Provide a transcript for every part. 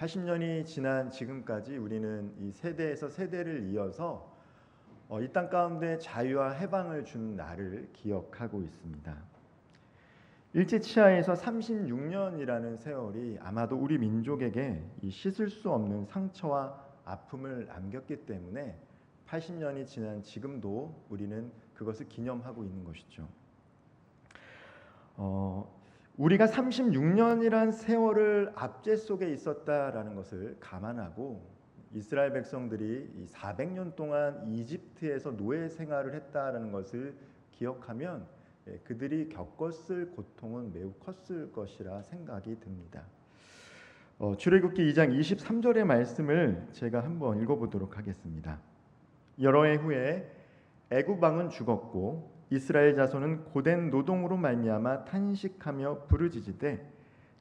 80년이 지난 지금까지 우리는 이 세대에서 세대를 이어서 이 땅 가운데 자유와 해방을 준 날을 기억하고 있습니다. 일제치하에서 36년이라는 세월이 아마도 우리 민족에게 이 씻을 수 없는 상처와 아픔을 남겼기 때문에 80년이 지난 지금도 우리는 그것을 기념하고 있는 것이죠. 우리가 36년이란 세월을 압제 속에 있었다라는 것을 감안하고 이스라엘 백성들이 이 400년 동안 이집트에서 노예 생활을 했다라는 것을 기억하면 그들이 겪었을 고통은 매우 컸을 것이라 생각이 듭니다. 출애굽기 2장 23절의 말씀을 제가 한번 읽어보도록 하겠습니다. 여러 해 후에 애굽 왕은 죽었고 이스라엘 자손은 고된 노동으로 말미암아 탄식하며 부르짖으되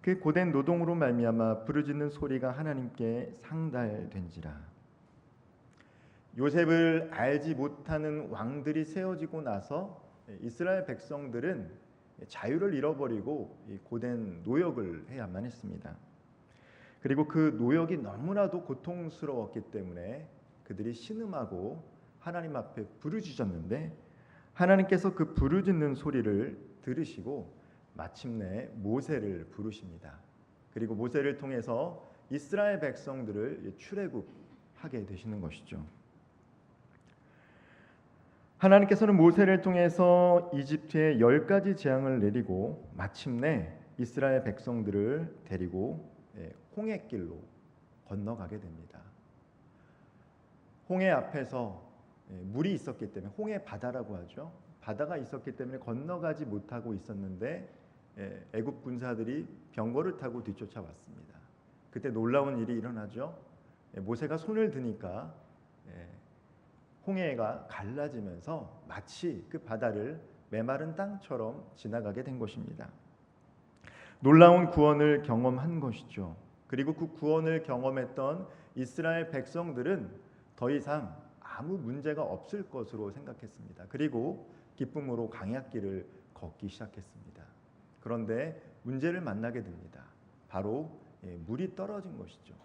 그 고된 노동으로 말미암아 부르짖는 소리가 하나님께 상달된지라. 요셉을 알지 못하는 왕들이 세워지고 나서 이스라엘 백성들은 자유를 잃어버리고 고된 노역을 해야만 했습니다. 그리고 그 노역이 너무나도 고통스러웠기 때문에 그들이 신음하고 하나님 앞에 부르짖었는데 하나님께서 그 부르짖는 소리를 들으시고 마침내 모세를 부르십니다. 그리고 모세를 통해서 이스라엘 백성들을 출애굽하게 되시는 것이죠. 하나님께서는 모세를 통해서 이집트에 10가지 재앙을 내리고 마침내 이스라엘 백성들을 데리고 홍해길로 건너가게 됩니다. 홍해 앞에서 물이 있었기 때문에 홍해 바다라고 하죠. 바다가 있었기 때문에 건너가지 못하고 있었는데 애굽 군사들이 병거를 타고 뒤쫓아왔습니다. 그때 놀라운 일이 일어나죠. 모세가 손을 드니까 홍해가 갈라지면서 마치 그 바다를 메마른 땅처럼 지나가게 된 것입니다. 놀라운 구원을 경험한 것이죠. 그리고 그 구원을 경험했던 이스라엘 백성들은 더 이상 아무 문제가 없을 것으로 생각했습니다. 그리고 기쁨으로 광야길을 걷기 시작했습니다. 그런데 문제를 만나게 됩니다. 바로 물이 떨어진 것이죠.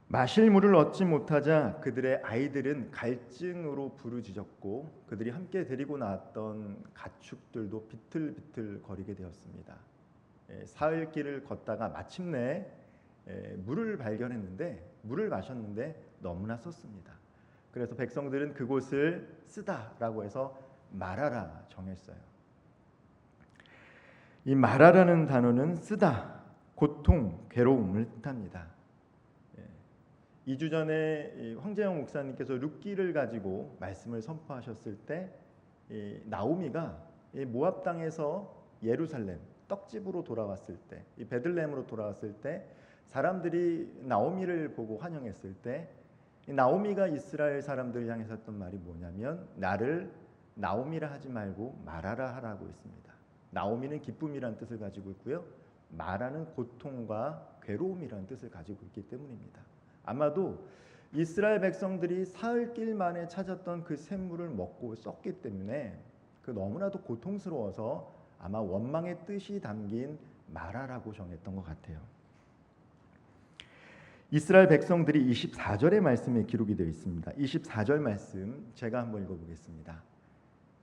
마실 물을 얻지 못하자 그들의 아이들은 갈증으로 부르짖었고 그들이 함께 데리고 나왔던 가축들도 비틀비틀 거리게 되었습니다. 사흘길을 걷다가 마침내 물을 발견했는데 물을 마셨는데 너무나 썼습니다. 그래서 백성들은 그곳을 쓰다라고 해서 마라라 정했어요. 이 마라라는 단어는 쓰다, 고통, 괴로움을 뜻합니다. 2주 전에 황재영 목사님께서 룻기를 가지고 말씀을 선포하셨을 때 나오미가 모압 땅에서 예루살렘 떡집으로 돌아왔을 때, 이 베들레헴으로 돌아왔을 때 사람들이 나오미를 보고 환영했을 때 나오미가 이스라엘 사람들을 향해서 했던 말이 뭐냐면 나를 나오미라 하지 말고 마라라 하라고 했습니다. 나오미는 기쁨이라는 뜻을 가지고 있고요. 마라는 고통과 괴로움이라는 뜻을 가지고 있기 때문입니다. 아마도 이스라엘 백성들이 사흘길 만에 찾았던 그 샘물을 먹고 썼기 때문에 그 너무나도 고통스러워서 아마 원망의 뜻이 담긴 마라라고 정했던 것 같아요. 이스라엘 백성들이 24절의 말씀에 기록이 되어 있습니다. 24절 말씀 제가 한번 읽어보겠습니다.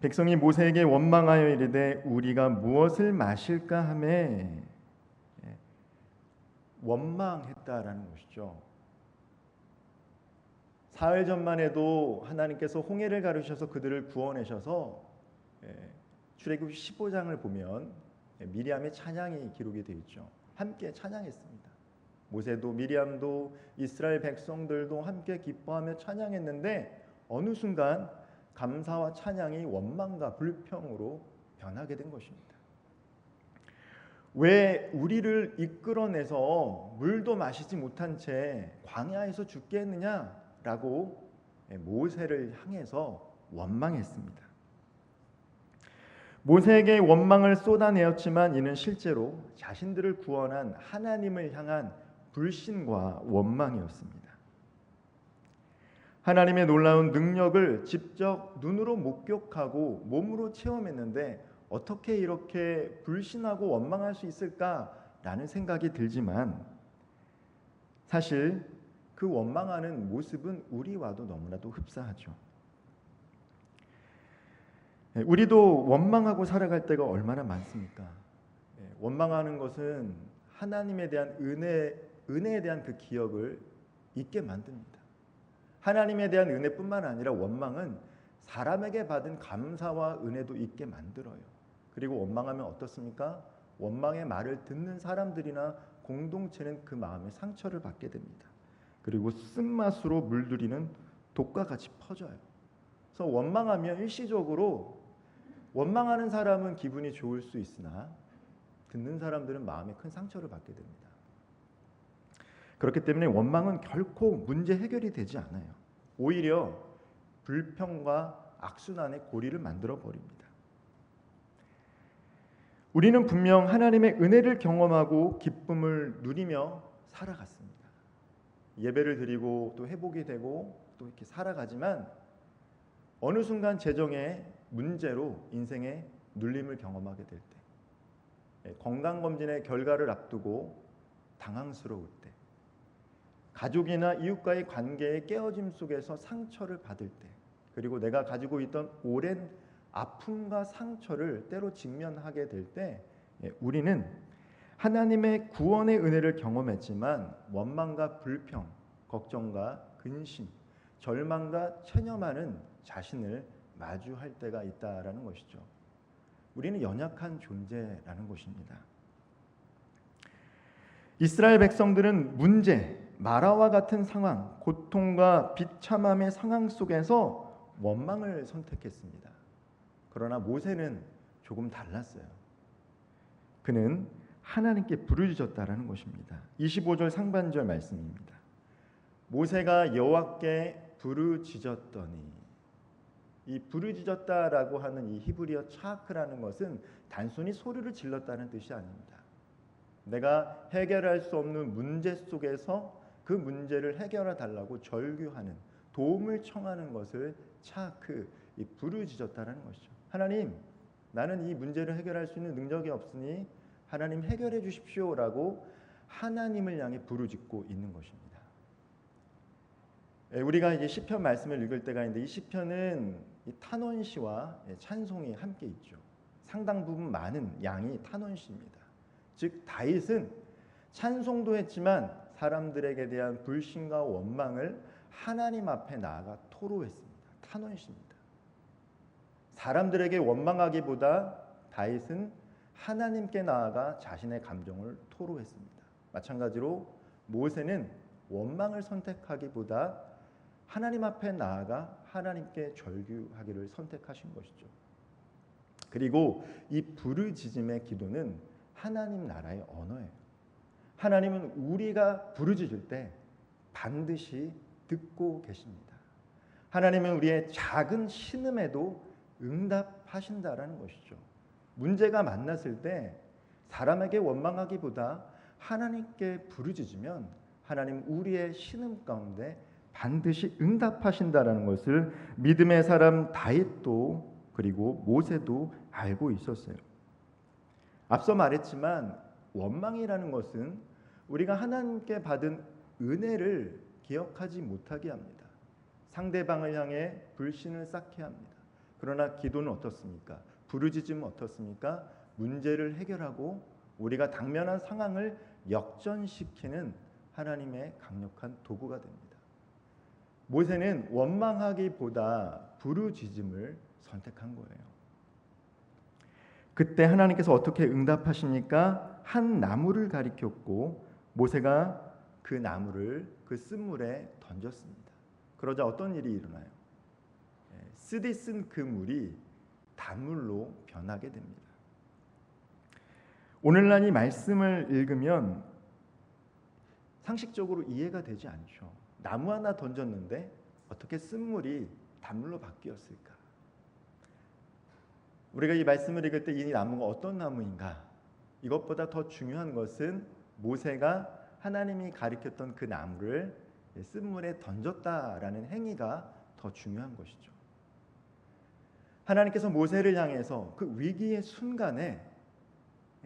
백성이 모세에게 원망하여 이르되 우리가 무엇을 마실까 하매 원망했다라는 것이죠. 사흘 전만 해도 하나님께서 홍해를 가르셔서 그들을 구원하셔서 출애굽기 15장을 보면 미리암의 찬양이 기록이 되어 있죠. 함께 찬양했습니다. 모세도 미리암도 이스라엘 백성들도 함께 기뻐하며 찬양했는데 어느 순간 감사와 찬양이 원망과 불평으로 변하게 된 것입니다. 왜 우리를 이끌어내서 물도 마시지 못한 채 광야에서 죽게 했느냐라고 모세를 향해서 원망했습니다. 모세에게 원망을 쏟아내었지만 이는 실제로 자신들을 구원한 하나님을 향한 불신과 원망이었습니다. 하나님의 놀라운 능력을 직접 눈으로 목격하고 몸으로 체험했는데 어떻게 이렇게 불신하고 원망할 수 있을까라는 생각이 들지만 사실 그 원망하는 모습은 우리와도 너무나도 흡사하죠. 우리도 원망하고 살아갈 때가 얼마나 많습니까? 원망하는 것은 하나님에 대한 은혜에 대한 그 기억을 잊게 만듭니다. 하나님에 대한 은혜뿐만 아니라 원망은 사람에게 받은 감사와 은혜도 잊게 만들어요. 그리고 원망하면 어떻습니까? 원망의 말을 듣는 사람들이나 공동체는 그 마음에 상처를 받게 됩니다. 그리고 쓴맛으로 물들이는 독과 같이 퍼져요. 그래서 원망하면 일시적으로 원망하는 사람은 기분이 좋을 수 있으나 듣는 사람들은 마음에 큰 상처를 받게 됩니다. 그렇기 때문에 원망은 결코 문제 해결이 되지 않아요. 오히려 불평과 악순환의 고리를 만들어 버립니다. 우리는 분명 하나님의 은혜를 경험하고 기쁨을 누리며 살아갔습니다. 예배를 드리고 또 회복이 되고 또 이렇게 살아가지만 어느 순간 재정의 문제로 인생의 눌림을 경험하게 될 때, 건강검진의 결과를 앞두고 당황스러울 때, 가족이나 이웃과의 관계의 깨어짐 속에서 상처를 받을 때, 그리고 내가 가지고 있던 오랜 아픔과 상처를 때로 직면하게 될 때 우리는 하나님의 구원의 은혜를 경험했지만 원망과 불평, 걱정과 근심, 절망과 체념하는 자신을 마주할 때가 있다라는 것이죠. 우리는 연약한 존재라는 것입니다. 이스라엘 백성들은 문제, 마라와 같은 상황, 고통과 비참함의 상황 속에서 원망을 선택했습니다. 그러나 모세는 조금 달랐어요. 그는 하나님께 부르짖었다라는 것입니다. 25절 상반절 말씀입니다. 모세가 여호와께 부르짖었더니, 이 부르짖었다라고 하는 이 히브리어 차크라는 것은 단순히 소리를 질렀다는 뜻이 아닙니다. 내가 해결할 수 없는 문제 속에서 그 문제를 해결해 달라고 절규하는, 도움을 청하는 것을 차크, 이 부르짖었다라는 것이죠. 하나님, 나는 이 문제를 해결할 수 있는 능력이 없으니 하나님 해결해 주십시오라고 하나님을 향해 부르짖고 있는 것입니다. 우리가 이제 시편 말씀을 읽을 때가 있는데 이 시편은 이 탄원시와 찬송이 함께 있죠. 상당 부분 많은 양이 탄원시입니다. 즉 다윗은 찬송도 했지만 사람들에게 대한 불신과 원망을 하나님 앞에 나아가 토로했습니다. 탄원시입니다. 사람들에게 원망하기보다 다윗은 하나님께 나아가 자신의 감정을 토로했습니다. 마찬가지로 모세는 원망을 선택하기보다 하나님 앞에 나아가 하나님께 절규하기를 선택하신 것이죠. 그리고 이 부르짖음의 기도는 하나님 나라의 언어예요. 하나님은 우리가 부르짖을 때 반드시 듣고 계십니다. 하나님은 우리의 작은 신음에도 응답하신다라는 것이죠. 문제가 만났을 때 사람에게 원망하기보다 하나님께 부르짖으면 하나님 우리의 신음 가운데 반드시 응답하신다라는 것을 믿음의 사람 다윗도 그리고 모세도 알고 있었어요. 앞서 말했지만 원망이라는 것은 우리가 하나님께 받은 은혜를 기억하지 못하게 합니다. 상대방을 향해 불신을 쌓게 합니다. 그러나 기도는 어떻습니까? 부르짖음은 어떻습니까? 문제를 해결하고 우리가 당면한 상황을 역전시키는 하나님의 강력한 도구가 됩니다. 모세는 원망하기보다 부르짖음을 선택한 거예요. 그때 하나님께서 어떻게 응답하십니까? 한 나무를 가리켰고 모세가 그 나무를 그 쓴물에 던졌습니다. 그러자 어떤 일이 일어나요? 쓰디 쓴 그 물이 단물로 변하게 됩니다. 오늘날 이 말씀을 읽으면 상식적으로 이해가 되지 않죠. 나무 하나 던졌는데 어떻게 쓴물이 단물로 바뀌었을까? 우리가 이 말씀을 읽을 때 이 나무가 어떤 나무인가? 이것보다 더 중요한 것은 모세가 하나님이 가리켰던 그 나무를 쓴물에 던졌다라는 행위가 더 중요한 것이죠. 하나님께서 모세를 향해서 그 위기의 순간에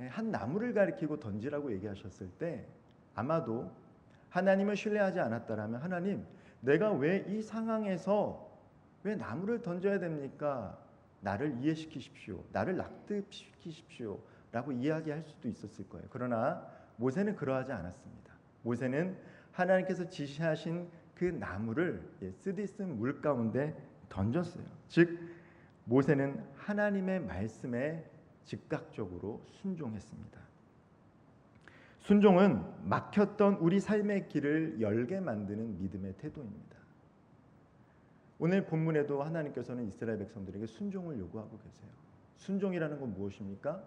한 나무를 가리키고 던지라고 얘기하셨을 때 아마도 하나님을 신뢰하지 않았다라면 하나님, 내가 왜 이 상황에서 왜 나무를 던져야 됩니까? 나를 이해시키십시오. 나를 납득시키십시오. 라고 이야기할 수도 있었을 거예요. 그러나 모세는 그러하지 않았습니다. 모세는 하나님께서 지시하신 그 나무를 쓰디쓴 물 가운데 던졌어요. 즉 모세는 하나님의 말씀에 즉각적으로 순종했습니다. 순종은 막혔던 우리 삶의 길을 열게 만드는 믿음의 태도입니다. 오늘 본문에도 하나님께서는 이스라엘 백성들에게 순종을 요구하고 계세요. 순종이라는 건 무엇입니까?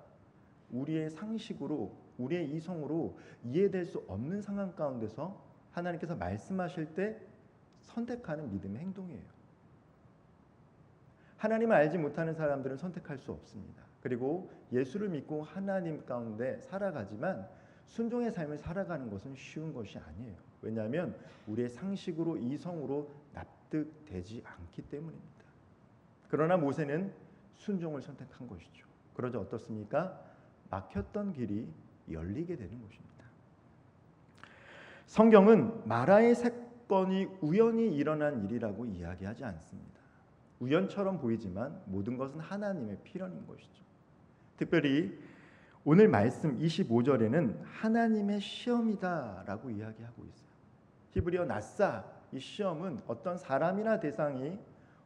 우리의 상식으로, 우리의 이성으로 이해될 수 없는 상황 가운데서 하나님께서 말씀하실 때 선택하는 믿음의 행동이에요. 하나님을 알지 못하는 사람들은 선택할 수 없습니다. 그리고 예수를 믿고 하나님 가운데 살아가지만 순종의 삶을 살아가는 것은 쉬운 것이 아니에요. 왜냐하면 우리의 상식으로, 이성으로 납득되지 않기 때문입니다. 그러나 모세는 순종을 선택한 것이죠. 그러자 어떻습니까? 막혔던 길이 열리게 되는 것입니다. 성경은 마라의 사건이 우연히 일어난 일이라고 이야기하지 않습니다. 우연처럼 보이지만 모든 것은 하나님의 필연인 것이죠. 특별히 오늘 말씀 25절에는 하나님의 시험이다라고 이야기하고 있어요. 히브리어 나사, 이 시험은 어떤 사람이나 대상이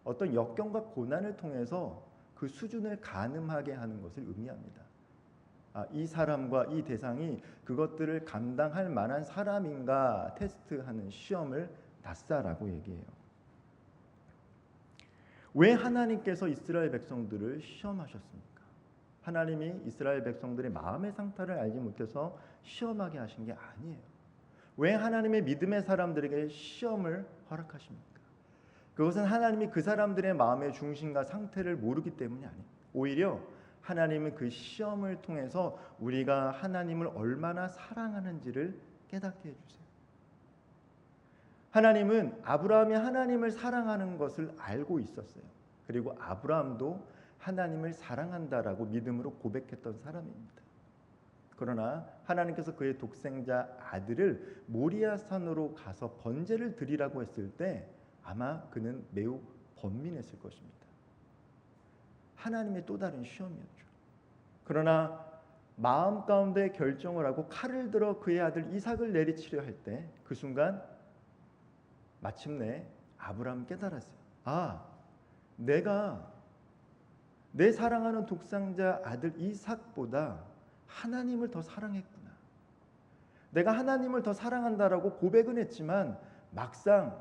어떤 역경과 고난을 통해서 그 수준을 가늠하게 하는 것을 의미합니다. 이 사람과 이 대상이 그것들을 감당할 만한 사람인가 테스트하는 시험을 나사라고 얘기해요. 왜 하나님께서 이스라엘 백성들을 시험하셨습니까? 하나님이 이스라엘 백성들의 마음의 상태를 알지 못해서 시험하게 하신 게 아니에요. 왜 하나님의 믿음의 사람들에게 시험을 허락하십니까? 그것은 하나님이 그 사람들의 마음의 중심과 상태를 모르기 때문이 아니에요. 오히려 하나님은 그 시험을 통해서 우리가 하나님을 얼마나 사랑하는지를 깨닫게 해주세요. 하나님은 아브라함이 하나님을 사랑하는 것을 알고 있었어요. 그리고 아브라함도 하나님을 사랑한다라고 믿음으로 고백했던 사람입니다. 그러나 하나님께서 그의 독생자 아들을 모리아산으로 가서 번제를 드리라고 했을 때 아마 그는 매우 번민했을 것입니다. 하나님의 또 다른 시험이었죠. 그러나 마음 가운데 결정을 하고 칼을 들어 그의 아들 이삭을 내리치려 할 때 그 순간 마침내 아브라함은 깨달았어요. 내가 내 사랑하는 독생자 아들 이삭보다 하나님을 더 사랑했구나. 내가 하나님을 더 사랑한다라고 고백은 했지만 막상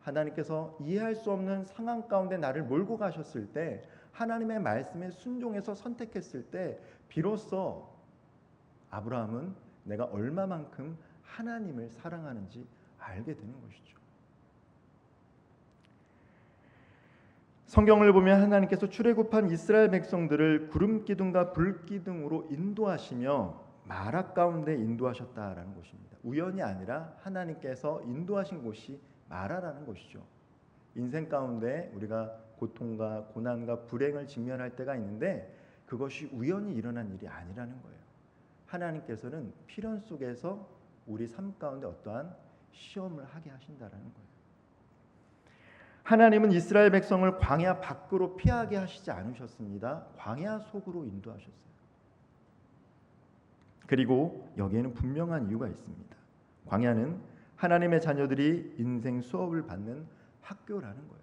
하나님께서 이해할 수 없는 상황 가운데 나를 몰고 가셨을 때 하나님의 말씀에 순종해서 선택했을 때 비로소 아브라함은 내가 얼마만큼 하나님을 사랑하는지 알게 되는 것이죠. 성경을 보면 하나님께서 출애굽한 이스라엘 백성들을 구름 기둥과 불 기둥으로 인도하시며 마라 가운데 인도하셨다라는 것입니다. 우연이 아니라 하나님께서 인도하신 곳이 마라라는 것이죠. 인생 가운데 우리가 고통과 고난과 불행을 직면할 때가 있는데 그것이 우연히 일어난 일이 아니라는 거예요. 하나님께서는 필연 속에서 우리 삶 가운데 어떠한 시험을 하게 하신다라는 거예요. 하나님은 이스라엘 백성을 광야 밖으로 피하게 하시지 않으셨습니다. 광야 속으로 인도하셨어요. 그리고 여기에는 분명한 이유가 있습니다. 광야는 하나님의 자녀들이 인생 수업을 받는 학교라는 거예요.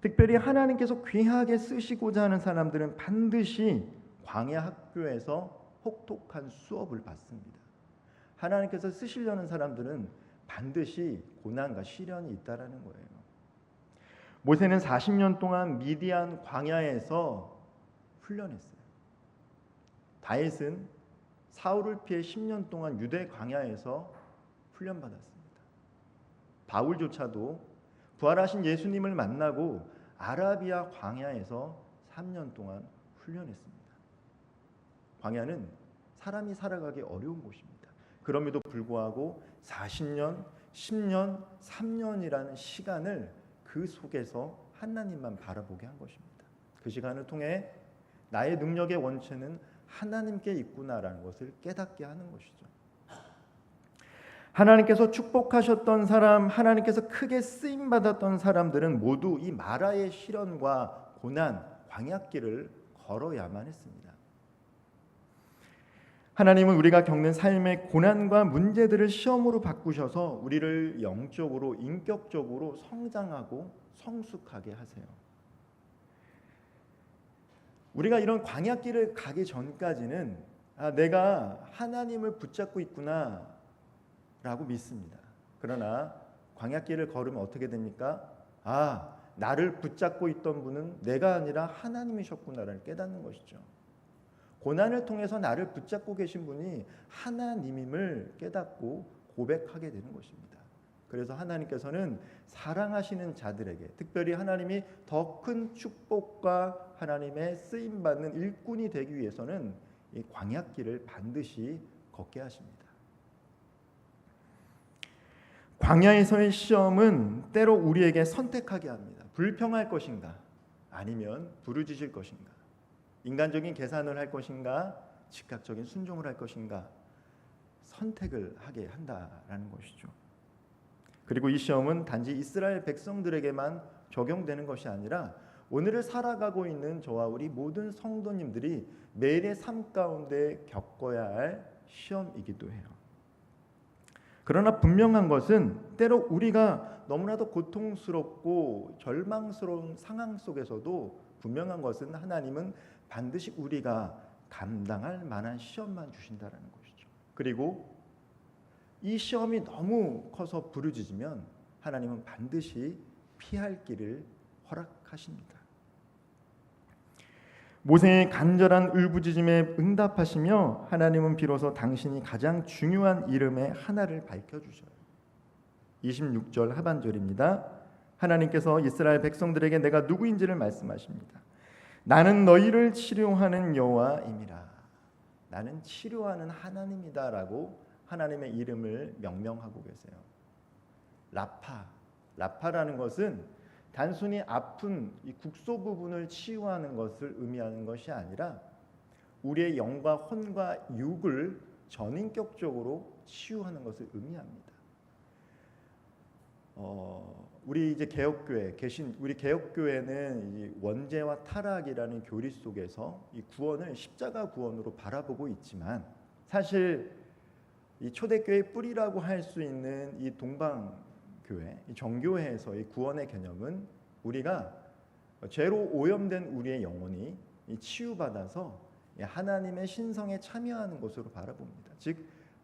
특별히 하나님께서 귀하게 쓰시고자 하는 사람들은 반드시 광야 학교에서 혹독한 수업을 받습니다. 하나님께서 쓰시려는 사람들은 반드시 고난과 시련이 있다라는 거예요. 모세는 40년 동안 미디안 광야에서 훈련했어요. 다윗은 사울을 피해 10년 동안 유대 광야에서 훈련받았습니다. 바울조차도 부활하신 예수님을 만나고 아라비아 광야에서 3년 동안 훈련했습니다. 광야는 사람이 살아가기 어려운 곳입니다. 그럼에도 불구하고 40년, 10년, 3년이라는 시간을 그 속에서 하나님만 바라보게 한 것입니다. 그 시간을 통해 나의 능력의 원체는 하나님께 있구나라는 것을 깨닫게 하는 것이죠. 하나님께서 축복하셨던 사람, 하나님께서 크게 쓰임 받았던 사람들은 모두 이 마라의 시련과 고난, 광야길을 걸어야만 했습니다. 하나님은 우리가 겪는 삶의 고난과 문제들을 시험으로 바꾸셔서 우리를 영적으로, 인격적으로 성장하고 성숙하게 하세요. 우리가 이런 광야길을 가기 전까지는 내가 하나님을 붙잡고 있구나 라고 믿습니다. 그러나 광야길을 걸으면 어떻게 됩니까? 나를 붙잡고 있던 분은 내가 아니라 하나님이셨구나를 깨닫는 것이죠. 고난을 통해서 나를 붙잡고 계신 분이 하나님임을 깨닫고 고백하게 되는 것입니다. 그래서 하나님께서는 사랑하시는 자들에게, 특별히 하나님이 더 큰 축복과 하나님의 쓰임받는 일꾼이 되기 위해서는 이 광야길을 반드시 걷게 하십니다. 광야에서의 시험은 때로 우리에게 선택하게 합니다. 불평할 것인가, 아니면 부르짖을 것인가, 인간적인 계산을 할 것인가, 즉각적인 순종을 할 것인가, 선택을 하게 한다라는 것이죠. 그리고 이 시험은 단지 이스라엘 백성들에게만 적용되는 것이 아니라 오늘을 살아가고 있는 저와 우리 모든 성도님들이 매일의 삶 가운데 겪어야 할 시험이기도 해요. 그러나 분명한 것은 때로 우리가 너무나도 고통스럽고 절망스러운 상황 속에서도 분명한 것은 하나님은 반드시 우리가 감당할 만한 시험만 주신다는 것이죠. 그리고 이 시험이 너무 커서 부르짖으면 하나님은 반드시 피할 길을 허락하십니다. 모세의 간절한 울부짖음에 응답하시며 하나님은 비로소 당신이 가장 중요한 이름의 하나를 밝혀주셔요. 26절 하반절입니다. 하나님께서 이스라엘 백성들에게 내가 누구인지를 말씀하십니다. 나는 너희를 치료하는 여호와임이라. 나는 치료하는 하나님이다라고 하나님의 이름을 명명하고 계세요. 라파라는 것은 단순히 아픈 이 국소 부분을 치유하는 것을 의미하는 것이 아니라 우리의 영과 혼과 육을 전인격적으로 치유하는 것을 의미합니다. 우리 이제 개혁교회 우리 개혁교회는 이 원죄와 타락이라는 교리 속에서 이 구원을 십자가 구원으로 바라보고 있지만 사실 이 초대교회의 뿌리라고 할 수 있는 이 동방교회, 이 정교회에서의 구원의 개념은 우리가 죄로 오염된 우리의 영혼이 치유받아서 하나님의 신성에 참여하는 것으로 바라봅니다. 즉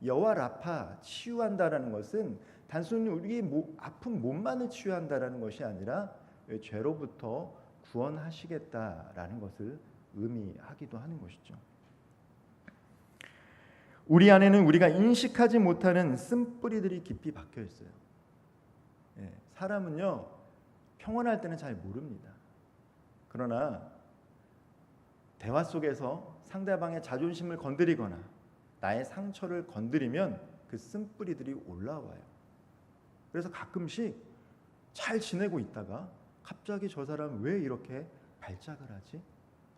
여호와 라파, 치유한다라는 것은 단순히 우리의 아픈 몸만을 치유한다라는 것이 아니라 죄로부터 구원하시겠다라는 것을 의미하기도 하는 것이죠. 우리 안에는 우리가 인식하지 못하는 쓴뿌리들이 깊이 박혀 있어요. 사람은요 평온할 때는 잘 모릅니다. 그러나 대화 속에서 상대방의 자존심을 건드리거나 나의 상처를 건드리면 그 쓴뿌리들이 올라와요. 그래서 가끔씩 잘 지내고 있다가 갑자기 저 사람 왜 이렇게 발작을 하지?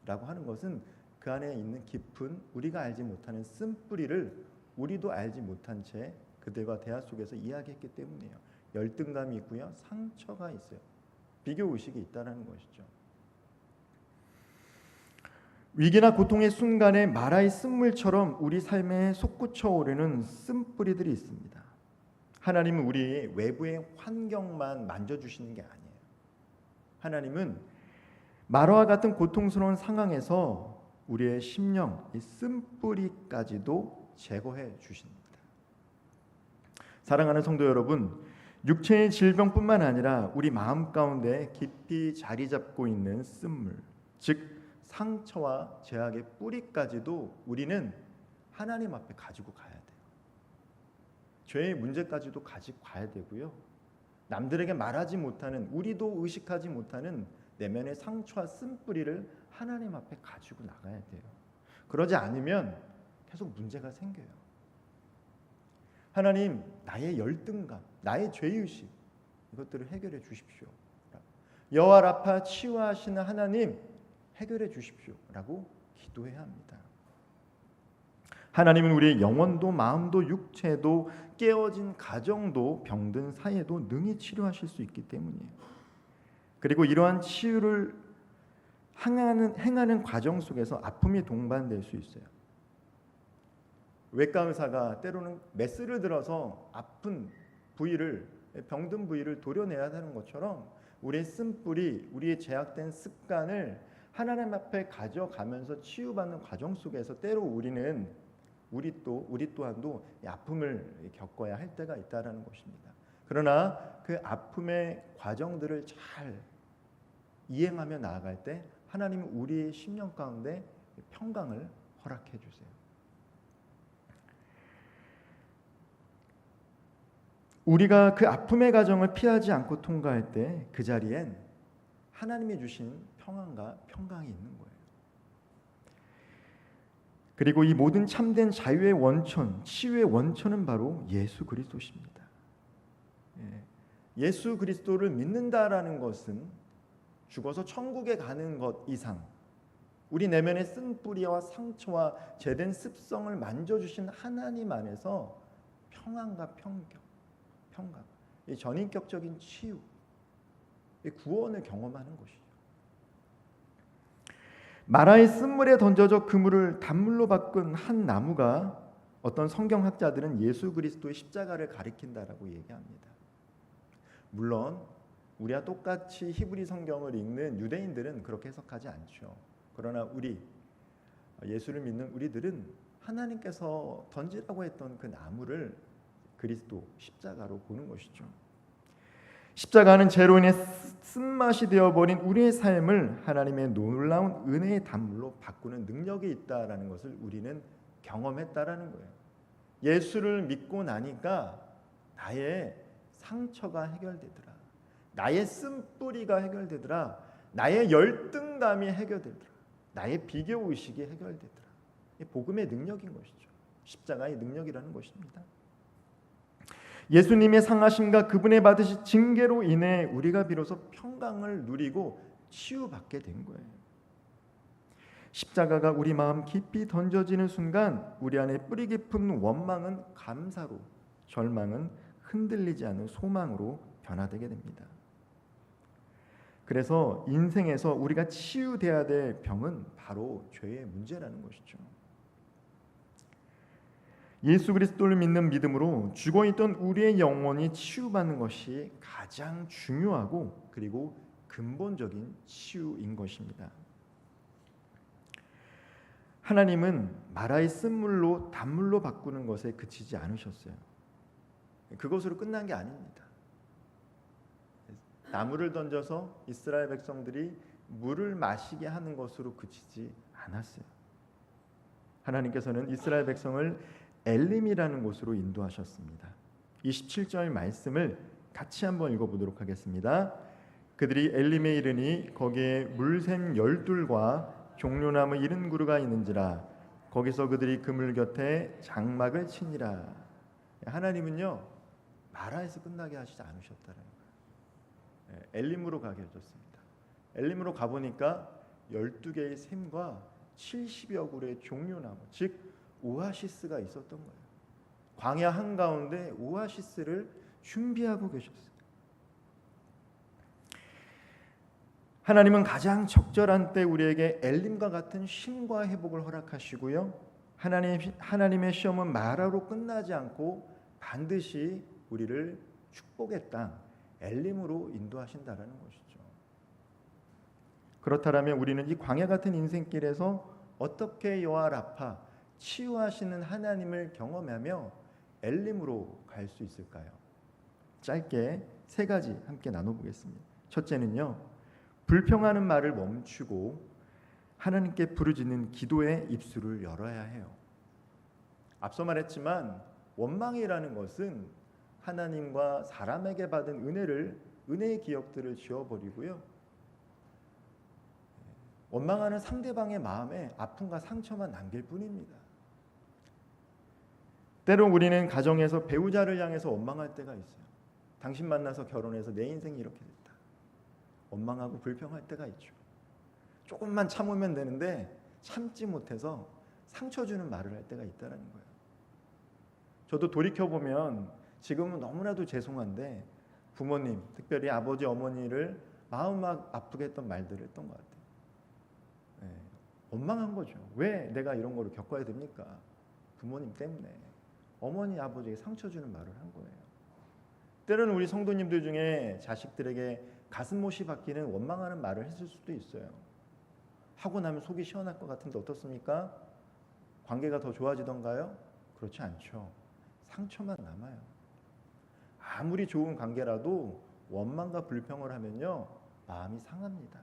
라고 하는 것은 그 안에 있는 깊은 우리가 알지 못하는 쓴뿌리를 우리도 알지 못한 채 그들과 대화 속에서 이야기했기 때문이에요. 열등감이 있고요, 상처가 있어요. 비교의식이 있다는 것이죠. 위기나 고통의 순간에 마라의 쓴물처럼 우리 삶에 솟구쳐 오르는 쓴뿌리들이 있습니다. 하나님은 우리 외부의 환경만 만져주시는 게 아니에요. 하나님은 마라와 같은 고통스러운 상황에서 우리의 심령, 이 쓴뿌리까지도 제거해 주십니다. 사랑하는 성도 여러분, 육체의 질병뿐만 아니라 우리 마음 가운데 깊이 자리 잡고 있는 쓴물, 즉 상처와 죄악의 뿌리까지도 우리는 하나님 앞에 가지고 가야 돼요. 죄의 문제까지도 가지고 가야 되고요. 남들에게 말하지 못하는, 우리도 의식하지 못하는 내면의 상처와 쓴뿌리를 하나님 앞에 가지고 나가야 돼요. 그러지 않으면 계속 문제가 생겨요. 하나님, 나의 열등감, 나의 죄의식, 이것들을 해결해 주십시오. 여호와 라파, 치유하시는 하나님, 해결해 주십시오 라고 기도해야 합니다. 하나님은 우리의 영혼도 마음도 육체도 깨어진 가정도 병든 사회도 능히 치료하실 수 있기 때문이에요. 그리고 이러한 치유를 행하는 과정 속에서 아픔이 동반될 수 있어요. 외과 의사가 때로는 메스를 들어서 아픈 부위를, 병든 부위를 도려내야 하는 것처럼 우리의 쓴뿌리, 우리의 제약된 습관을 하나님 앞에 가져가면서 치유받는 과정 속에서 때로 우리 또한도 이 아픔을 겪어야 할 때가 있다라는 것입니다. 그러나 그 아픔의 과정들을 잘 이행하며 나아갈 때 하나님은 우리의 심령 가운데 평강을 허락해 주세요. 우리가 그 아픔의 과정을 피하지 않고 통과할 때 그 자리엔 하나님이 주신 평안과 평강이 있는 거예요. 그리고 이 모든 참된 자유의 원천, 치유의 원천은 바로 예수 그리스도십니다. 예수 그리스도를 믿는다라는 것은 죽어서 천국에 가는 것 이상 우리 내면의 쓴뿌리와 상처와 죄된 습성을 만져주신 하나님 안에서 평안과 평강, 이 전인격적인 치유, 이 구원을 경험하는 것이죠. 마라의 쓴물에 던져져 그물을 단물로 바꾼 한 나무가 어떤 성경학자들은 예수 그리스도의 십자가를 가리킨다라고 얘기합니다. 물론 우리와 똑같이 히브리 성경을 읽는 유대인들은 그렇게 해석하지 않죠. 그러나 예수를 믿는 우리들은 하나님께서 던지라고 했던 그 나무를 그리스도 십자가로 보는 것이죠. 십자가는 죄로 인해 쓴맛이 되어버린 우리의 삶을 하나님의 놀라운 은혜의 단물로 바꾸는 능력이 있다라는 것을 우리는 경험했다라는 거예요. 예수를 믿고 나니까 나의 상처가 해결되더라. 나의 쓴뿌리가 해결되더라. 나의 열등감이 해결되더라. 나의 비교의식이 해결되더라. 복음의 능력인 것이죠. 십자가의 능력이라는 것입니다. 예수님의 상하심과 그분의 받으신 징계로 인해 우리가 비로소 평강을 누리고 치유받게 된 거예요. 십자가가 우리 마음 깊이 던져지는 순간 우리 안에 뿌리 깊은 원망은 감사로, 절망은 흔들리지 않는 소망으로 변화되게 됩니다. 그래서 인생에서 우리가 치유돼야 될 병은 바로 죄의 문제라는 것이죠. 예수 그리스도를 믿는 믿음으로 죽어있던 우리의 영혼이 치유받는 것이 가장 중요하고 그리고 근본적인 치유인 것입니다. 하나님은 마라의 쓴물로 단물로 바꾸는 것에 그치지 않으셨어요. 그것으로 끝난 게 아닙니다. 나무를 던져서 이스라엘 백성들이 물을 마시게 하는 것으로 그치지 않았어요. 하나님께서는 이스라엘 백성을 엘림이라는 곳으로 인도하셨습니다. 27절 말씀을 같이 한번 읽어보도록 하겠습니다. 그들이 엘림에 이르니 거기에 물샘 12과 종려나무 70그루가 있는지라 거기서 그들이 그물 곁에 장막을 치니라. 하나님은요 마라에서 끝나게 하시지 않으셨다는 거예요. 엘림으로 가게 해줬습니다. 엘림으로 가보니까 12개의 샘과 70여 그루의 종려나무, 즉 오아시스가 있었던 거예요. 광야 한가운데 오아시스를 준비하고 계셨어요. 하나님은 가장 적절한 때 우리에게 엘림과 같은 쉼과 회복을 허락하시고요. 하나님의 시험은 마라로 끝나지 않고 반드시 우리를 축복의 땅 엘림으로 인도하신다라는 것이죠. 그렇다면 우리는 이 광야 같은 인생길에서 어떻게 여호와라파 치유하시는 하나님을 경험하며 엘림으로 갈 수 있을까요? 짧게 세 가지 함께 나눠보겠습니다. 첫째는요, 불평하는 말을 멈추고 하나님께 부르짖는 기도의 입술을 열어야 해요. 앞서 말했지만 원망이라는 것은 하나님과 사람에게 받은 은혜의 기억들을 지워버리고요. 원망하는 상대방의 마음에 아픔과 상처만 남길 뿐입니다. 때로 우리는 가정에서 배우자를 향해서 원망할 때가 있어요. 당신 만나서 결혼해서 내 인생이 이렇게 됐다. 원망하고 불평할 때가 있죠. 조금만 참으면 되는데 참지 못해서 상처 주는 말을 할 때가 있다는 거예요. 저도 돌이켜보면 지금은 너무나도 죄송한데 부모님, 특별히 아버지, 어머니를 마음 막 아프게 했던 말들을 했던 것 같아요. 원망한 거죠. 왜 내가 이런 거를 겪어야 됩니까? 부모님 때문에. 어머니, 아버지에게 상처 주는 말을 한 거예요. 때로는 우리 성도님들 중에 자식들에게 가슴못이 박히는 원망하는 말을 했을 수도 있어요. 하고 나면 속이 시원할 것 같은데 어떻습니까? 관계가 더 좋아지던가요? 그렇지 않죠. 상처만 남아요. 아무리 좋은 관계라도 원망과 불평을 하면요, 마음이 상합니다.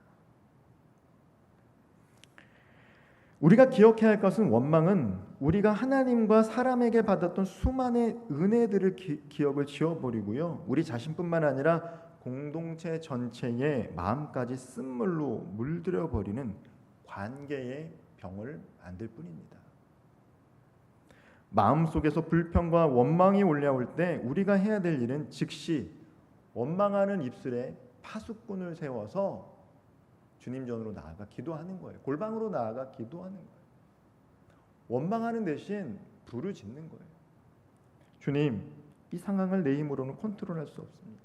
우리가 기억해야 할 것은 원망은 우리가 하나님과 사람에게 받았던 수많은 은혜들을 기억을 지워버리고요, 우리 자신뿐만 아니라 공동체 전체의 마음까지 쓴물로 물들여버리는 관계의 병을 만들 뿐입니다. 마음속에서 불평과 원망이 올라올 때 우리가 해야 될 일은 즉시 원망하는 입술에 파수꾼을 세워서 주님 전으로 나아가 기도하는 거예요. 골방으로 나아가 기도하는 거예요. 원망하는 대신 부르짖는 거예요. 주님, 이 상황을 내 힘으로는 컨트롤할 수 없습니다.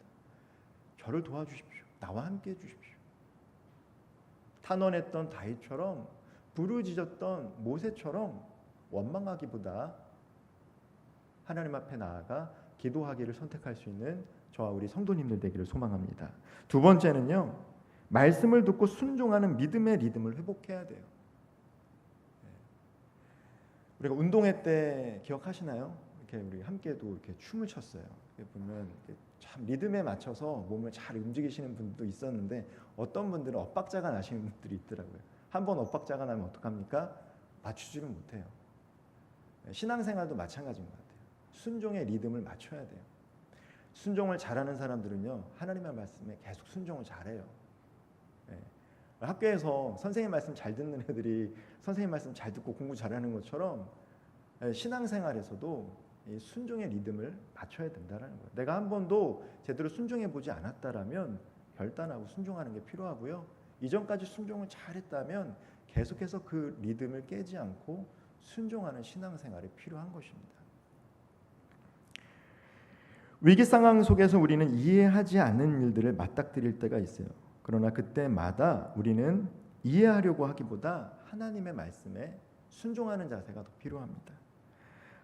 저를 도와주십시오. 나와 함께 해주십시오. 탄원했던 다윗처럼, 부르짖었던 모세처럼 원망하기보다 하나님 앞에 나아가 기도하기를 선택할 수 있는 저와 우리 성도님들 되기를 소망합니다. 두 번째는요, 말씀을 듣고 순종하는 믿음의 리듬을 회복해야 돼요. 우리가 운동회 때 기억하시나요? 이렇게 우리 함께도 이렇게 춤을 췄어요. 보면 참 리듬에 맞춰서 몸을 잘 움직이시는 분도 있었는데 어떤 분들은 엇박자가 나시는 분들이 있더라고요. 한번 엇박자가 나면 어떡합니까? 맞추지를 못해요. 신앙생활도 마찬가지인 것 같아요. 순종의 리듬을 맞춰야 돼요. 순종을 잘하는 사람들은요, 하나님의 말씀에 계속 순종을 잘해요. 학교에서 선생님 말씀 잘 듣는 애들이 선생님 말씀 잘 듣고 공부 잘하는 것처럼 신앙생활에서도 이 순종의 리듬을 맞춰야 된다는 거예요. 내가 한 번도 제대로 순종해 보지 않았다라면 결단하고 순종하는 게 필요하고요. 이전까지 순종을 잘했다면 계속해서 그 리듬을 깨지 않고 순종하는 신앙생활이 필요한 것입니다. 위기 상황 속에서 우리는 이해하지 않는 일들을 맞닥뜨릴 때가 있어요. 그러나 그때마다 우리는 이해하려고 하기보다 하나님의 말씀에 순종하는 자세가 더 필요합니다.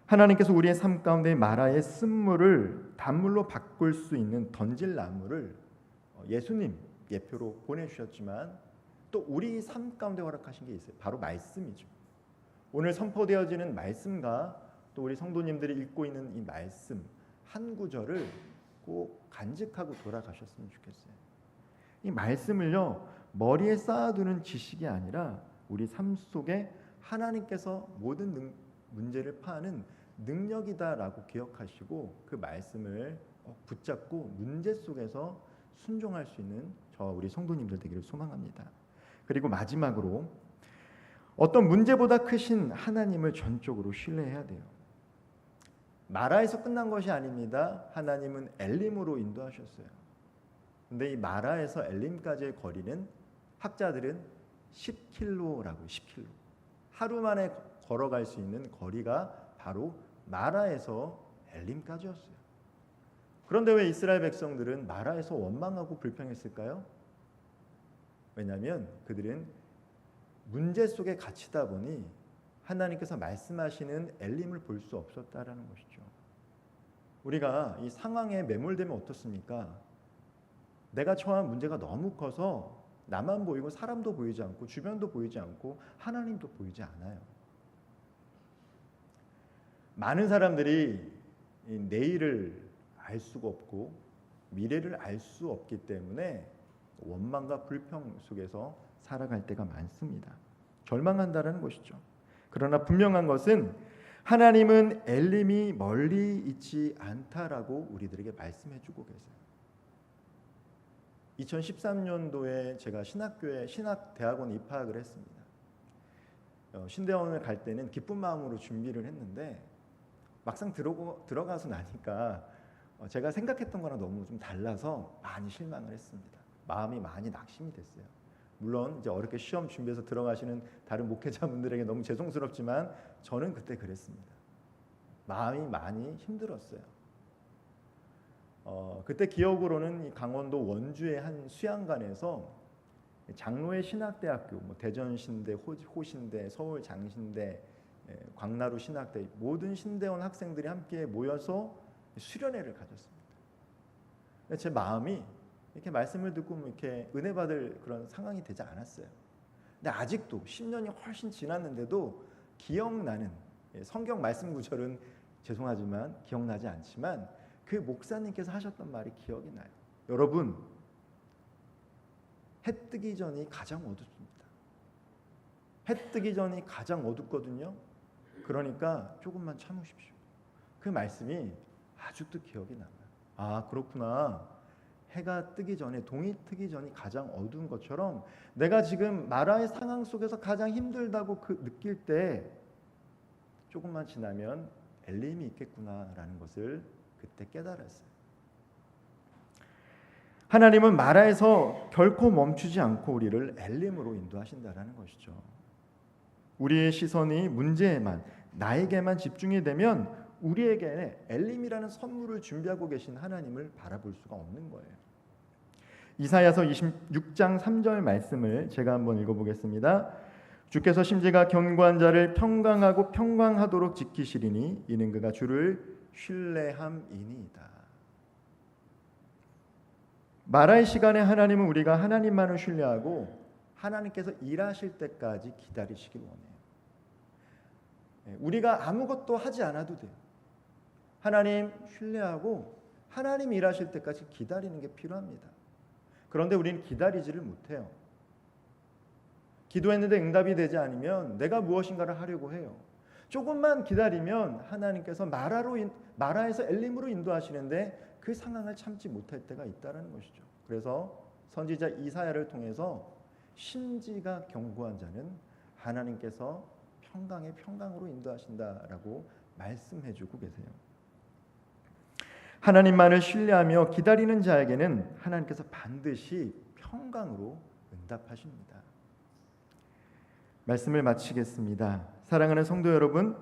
하나님께서 우리의 삶 가운데 마라의 쓴물을 단물로 바꿀 수 있는 던질 나무를 예수님 예표로 보내주셨지만 또 우리 삶 가운데 허락하신 게 있어요. 바로 말씀이죠. 오늘 선포되어지는 말씀과 또 우리 성도님들이 읽고 있는 이 말씀 한 구절을 꼭 간직하고 돌아가셨으면 좋겠어요. 이 말씀을요, 머리에 쌓아두는 지식이 아니라 우리 삶 속에 하나님께서 모든 문제를 파는 능력이다라고 기억하시고 그 말씀을 붙잡고 문제 속에서 순종할 수 있는 저와 우리 성도님들 되기를 소망합니다. 그리고 마지막으로 어떤 문제보다 크신 하나님을 전적으로 신뢰해야 돼요. 마라에서 끝난 것이 아닙니다. 하나님은 엘림으로 인도하셨어요. 근데 이 마라에서 엘림까지의 거리는 학자들은 10km라고 10km. 하루 만에 걸어갈 수 있는 거리가 바로 마라에서 엘림까지였어요. 그런데 왜 이스라엘 백성들은 마라에서 원망하고 불평했을까요? 왜냐하면 그들은 문제 속에 갇히다 보니 하나님께서 말씀하시는 엘림을 볼 수 없었다라는 것이죠. 우리가 이 상황에 매몰되면 어떻습니까? 내가 처한 문제가 너무 커서 나만 보이고 사람도 보이지 않고 주변도 보이지 않고 하나님도 보이지 않아요. 많은 사람들이 내일을 알 수가 없고 미래를 알 수 없기 때문에 원망과 불평 속에서 살아갈 때가 많습니다. 절망한다는 것이죠. 그러나 분명한 것은 하나님은 엘림이 멀리 있지 않다라고 우리들에게 말씀해주고 계세요. 2013년도에 제가 신학교에 신학대학원에 입학을 했습니다. 신대원을 갈 때는 기쁜 마음으로 준비를 했는데 막상 들어가서 나니까 제가 생각했던 거랑 너무 좀 달라서 많이 실망을 했습니다. 마음이 많이 낙심이 됐어요. 물론 이제 어렵게 시험 준비해서 들어가시는 다른 목회자분들에게 너무 죄송스럽지만 저는 그때 그랬습니다. 마음이 많이 힘들었어요. 그때 기억으로는 강원도 원주의 한 수양관에서 장로의 신학대학교, 뭐 대전신대, 호신대, 서울장신대, 광나루 신학대 모든 신대원 학생들이 함께 모여서 수련회를 가졌습니다. 제 마음이 이렇게 말씀을 듣고 이렇게 은혜 받을 그런 상황이 되지 않았어요. 근데 아직도 10년이 훨씬 지났는데도 기억나는 성경 말씀 구절은 죄송하지만 기억나지 않지만 그 목사님께서 하셨던 말이 기억이 나요. 여러분, 해 뜨기 전이 가장 어둡습니다. 해 뜨기 전이 가장 어둡거든요. 그러니까 조금만 참으십시오. 그 말씀이 아직도 기억이 남아요. 아, 그렇구나. 해가 뜨기 전에, 동이 트기 전이 가장 어두운 것처럼 내가 지금 마라의 상황 속에서 가장 힘들다고 느낄 때 조금만 지나면 엘림이 있겠구나라는 것을 그때 깨달았어요. 하나님은 마라에서 결코 멈추지 않고 우리를 엘림으로 인도하신다라는 것이죠. 우리의 시선이 문제에만, 나에게만 집중이 되면 우리에게 엘림이라는 선물을 준비하고 계신 하나님을 바라볼 수가 없는 거예요. 이사야서 26장 3절 말씀을 제가 한번 읽어보겠습니다. 주께서 심지가 견고한 자를 평강하고 평강하도록 지키시리니 이는 그가 주를 신뢰함이니이다. 마라의 시간에 하나님은 우리가 하나님만을 신뢰하고 하나님께서 일하실 때까지 기다리시길 원해요. 우리가 아무것도 하지 않아도 돼요. 하나님 신뢰하고 하나님 일하실 때까지 기다리는 게 필요합니다. 그런데 우리는 기다리지를 못해요. 기도했는데 응답이 되지 않으면 내가 무엇인가를 하려고 해요. 조금만 기다리면 하나님께서 마라에서 엘림으로 인도하시는데 그 상황을 참지 못할 때가 있다는 것이죠. 그래서 선지자 이사야를 통해서 심지가 견고한 자는 하나님께서 평강의 평강으로 인도하신다라고 말씀해주고 계세요. 하나님만을 신뢰하며 기다리는 자에게는 하나님께서 반드시 평강으로 응답하십니다. 말씀을 마치겠습니다. 사랑하는 성도 여러분,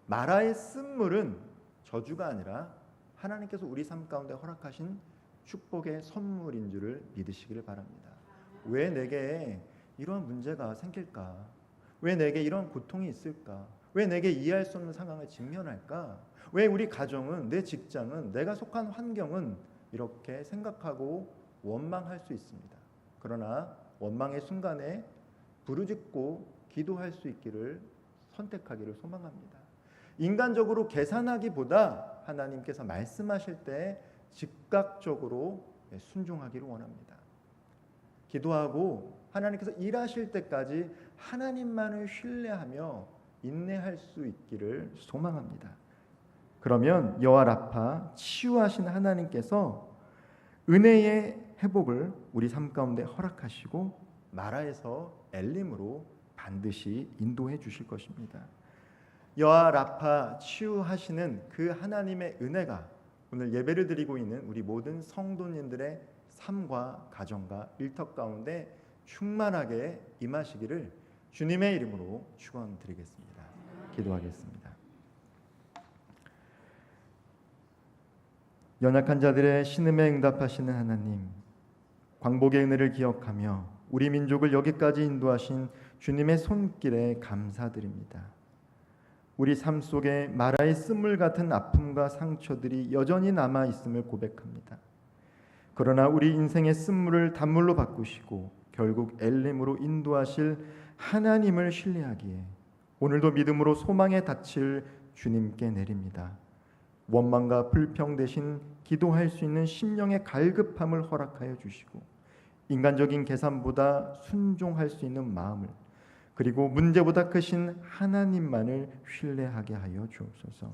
마라의 쓴물은 저주가 아니라 하나님께서 우리 삶 가운데 허락하신 축복의 선물인 줄을 믿으시기를 바랍니다. 왜 내게 이러한 문제가 생길까? 왜 내게 이러한 고통이 있을까? 왜 내게 이해할 수 없는 상황을 직면할까? 왜 우리 가정은, 내 직장은, 내가 속한 환경은 이렇게 생각하고 원망할 수 있습니다. 그러나 원망의 순간에 부르짖고 기도할 수 있기를 선택하기를 소망합니다. 인간적으로 계산하기보다 하나님께서 말씀하실 때 즉각적으로 순종하기를 원합니다. 기도하고 하나님께서 일하실 때까지 하나님만을 신뢰하며 인내할 수 있기를 소망합니다. 그러면 여호와 라파 치유하신 하나님께서 은혜의 회복을 우리 삶 가운데 허락하시고 마라에서 엘림으로 반드시 인도해 주실 것입니다. 여호와 라파 치유하시는 그 하나님의 은혜가 오늘 예배를 드리고 있는 우리 모든 성도님들의 삶과 가정과 일터 가운데 충만하게 임하시기를 주님의 이름으로 축원드리겠습니다. 기도하겠습니다. 연약한 자들의 신음에 응답하시는 하나님, 광복의 은혜를 기억하며 우리 민족을 여기까지 인도하신 주님의 손길에 감사드립니다. 우리 삶 속에 마라의 쓴물 같은 아픔과 상처들이 여전히 남아 있음을 고백합니다. 그러나 우리 인생의 쓴물을 단물로 바꾸시고 결국 엘림으로 인도하실 하나님을 신뢰하기에 오늘도 믿음으로 소망의 닻을 주님께 내립니다. 원망과 불평 대신 기도할 수 있는 심령의 갈급함을 허락하여 주시고 인간적인 계산보다 순종할 수 있는 마음을, 그리고 문제보다 크신 하나님만을 신뢰하게 하여 주옵소서.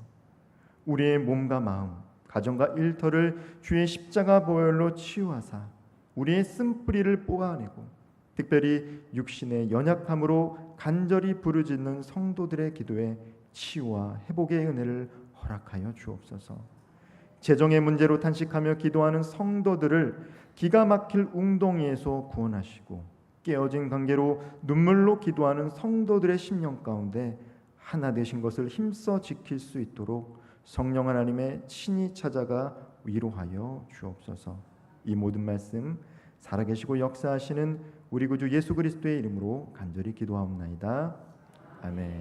우리의 몸과 마음, 가정과 일터를 주의 십자가 보혈로 치유하사 우리의 쓴뿌리를 뽑아내고 특별히 육신의 연약함으로 간절히 부르짖는 성도들의 기도에 치유와 회복의 은혜를 허락하여 주옵소서. 재정의 문제로 탄식하며 기도하는 성도들을 기가 막힐 웅덩이에서 구원하시고 깨어진 관계로 눈물로 기도하는 성도들의 심령 가운데 하나 되신 것을 힘써 지킬 수 있도록 성령 하나님의 친히 찾아가 위로하여 주옵소서. 이 모든 말씀 살아계시고 역사하시는 우리 구주 예수 그리스도의 이름으로 간절히 기도하옵나이다. 아멘.